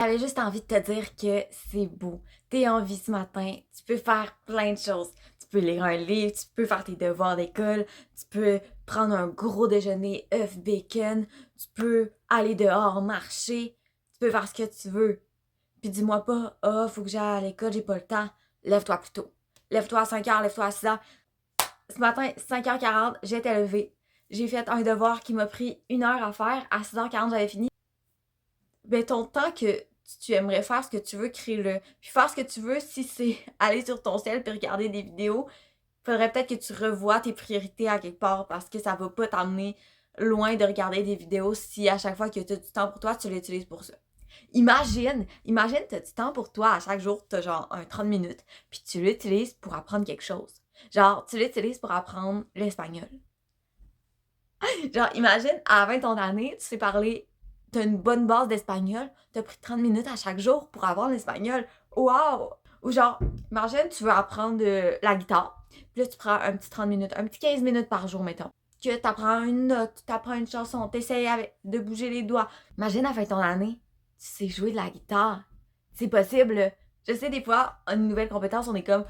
J'avais juste envie de te dire que c'est beau. T'es en vie ce matin, tu peux faire plein de choses. Tu peux lire un livre, tu peux faire tes devoirs d'école, tu peux prendre un gros déjeuner œuf bacon, tu peux aller dehors marcher, tu peux faire ce que tu veux. Puis dis-moi pas, ah, faut que j'aille à l'école, j'ai pas le temps. Lève-toi plus tôt. Lève-toi à 5h, lève-toi à 6h. Ce matin, 5h40, j'étais levée. J'ai fait un devoir qui m'a pris 1 heure à faire. À 6h40, j'avais fini. Ben, ton temps que tu aimerais faire ce que tu veux, crée-le. Puis faire ce que tu veux, si c'est aller sur ton cell puis regarder des vidéos, faudrait peut-être que tu revoies tes priorités à quelque part parce que ça va pas t'amener loin de regarder des vidéos si à chaque fois que tu as du temps pour toi, tu l'utilises pour ça. Imagine, tu as du temps pour toi à chaque jour, tu as genre un 30 minutes, puis tu l'utilises pour apprendre quelque chose. Genre, tu l'utilises pour apprendre l'espagnol. Genre, imagine, à 20 ton année, tu sais parler, t'as une bonne base d'espagnol, t'as pris 30 minutes à chaque jour pour avoir l'espagnol. Wow! Ou genre, imagine, tu veux apprendre la guitare, puis là, tu prends un petit 30 minutes, un petit 15 minutes par jour, mettons. Que t'apprends une note, t'apprends une chanson, t'essayes de bouger les doigts. Imagine, à 20 ton année, tu sais jouer de la guitare. C'est possible. Je sais, des fois, une nouvelle compétence, on est comme,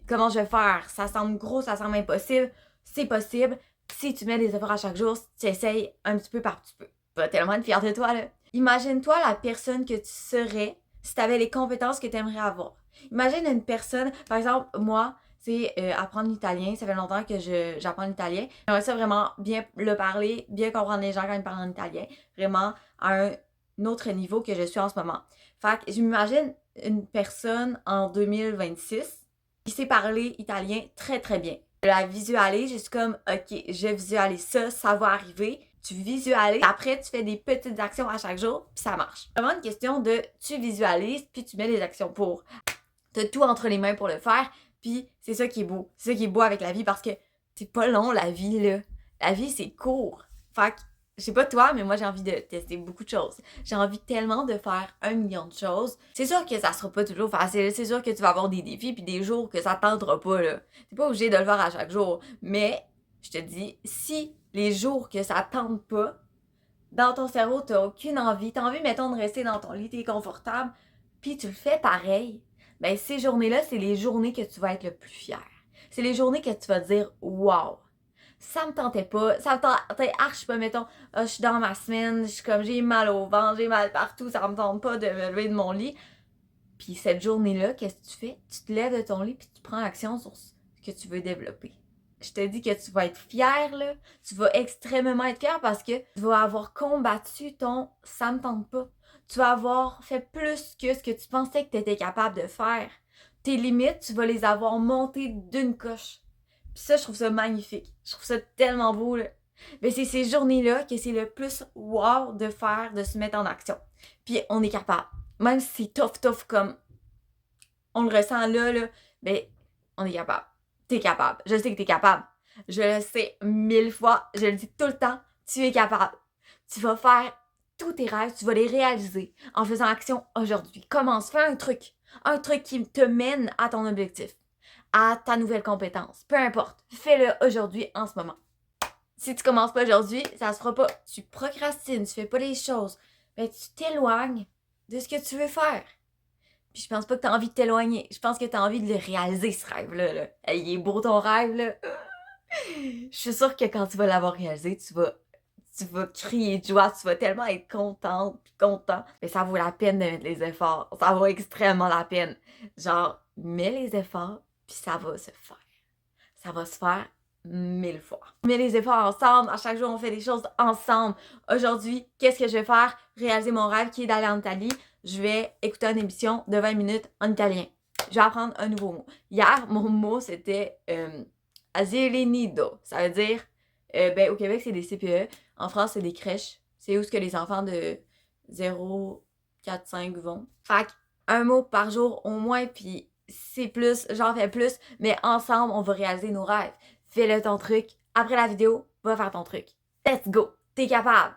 comment je vais faire? Ça semble gros, ça semble impossible. C'est possible si tu mets des efforts à chaque jour, si tu essayes un petit peu par petit peu. Pas tellement être fière de toi, là. Imagine-toi la personne que tu serais si tu avais les compétences que tu aimerais avoir. Imagine une personne, par exemple, moi, c'est apprendre l'italien. Ça fait longtemps que j'apprends l'italien. J'aimerais ça vraiment bien le parler, bien comprendre les gens quand ils parlent en italien. Vraiment à un autre niveau que je suis en ce moment. Fait que je m'imagine une personne en 2026 qui sait parler italien très très bien. Je la visualise, je suis comme, ok, je visualise ça, ça va arriver. Tu visualises, après tu fais des petites actions à chaque jour, puis ça marche. Vraiment une question de tu visualises, puis tu mets des actions pour. T'as tout entre les mains pour le faire, puis c'est ça qui est beau. C'est ça qui est beau avec la vie parce que c'est pas long la vie, là. La vie, c'est court. Fait que, je sais pas toi, mais moi j'ai envie de tester beaucoup de choses. J'ai envie tellement de faire 1 million de choses. C'est sûr que ça sera pas toujours facile. C'est sûr que tu vas avoir des défis puis des jours que ça tentera pas, là. T'es pas obligé de le faire à chaque jour. Mais, je te dis, si les jours que ça tente pas, dans ton cerveau, t'as aucune envie. T'as envie, mettons, de rester dans ton lit, t'es confortable, puis tu le fais pareil. Ben, ces journées-là, c'est les journées que tu vas être le plus fier. C'est les journées que tu vas te dire, wow, ça me tentait pas, ça me tentait archi pas, mettons, je suis dans ma semaine, je suis comme, j'ai mal au ventre, j'ai mal partout, ça me tente pas de me lever de mon lit. Puis cette journée-là, qu'est-ce que tu fais? Tu te lèves de ton lit puis tu prends action sur ce que tu veux développer. Je te dis que tu vas être fier, là. Tu vas extrêmement être fier parce que tu vas avoir combattu ton ça me tente pas. Tu vas avoir fait plus que ce que tu pensais que tu étais capable de faire. Tes limites, tu vas les avoir montées d'une coche. Puis ça, je trouve ça magnifique. Je trouve ça tellement beau, là. Mais c'est ces journées-là que c'est le plus wow de faire, de se mettre en action. Puis on est capable. Même si c'est tough comme on le ressent là, ben on est capable. T'es capable. Je sais que t'es capable. Je le sais 1000 fois. Je le dis tout le temps. Tu es capable. Tu vas faire tous tes rêves. Tu vas les réaliser en faisant action aujourd'hui. Commence. Fais un truc. Un truc qui te mène à ton objectif. À ta nouvelle compétence. Peu importe. Fais-le aujourd'hui, en ce moment. Si tu commences pas aujourd'hui, ça se fera pas. Tu procrastines. Tu fais pas les choses. Ben, tu t'éloignes de ce que tu veux faire. Puis je pense pas que t'as envie de t'éloigner. Je pense que t'as envie de le réaliser, ce rêve-là. Là. Hey, il est beau ton rêve, là. Je suis sûre que quand tu vas l'avoir réalisé, tu vas crier de joie, tu vas tellement être contente pis content. Mais ça vaut la peine de mettre les efforts. Ça vaut extrêmement la peine. Genre, mets les efforts, puis ça va se faire. Ça va se faire 1000 fois. On met les efforts ensemble. À chaque jour, on fait des choses ensemble. Aujourd'hui, qu'est-ce que je vais faire? Réaliser mon rêve qui est d'aller en Italie. Je vais écouter une émission de 20 minutes en italien. Je vais apprendre un nouveau mot. Hier, mon mot, c'était asili nido. Ça veut dire, ben, au Québec, c'est des CPE. En France, c'est des crèches. C'est où ce que les enfants de 0, 4, 5 vont. Fait un mot par jour au moins, puis c'est plus, j'en fais plus, mais ensemble, on va réaliser nos rêves. Fais-le ton truc. Après la vidéo, va faire ton truc. Let's go! T'es capable!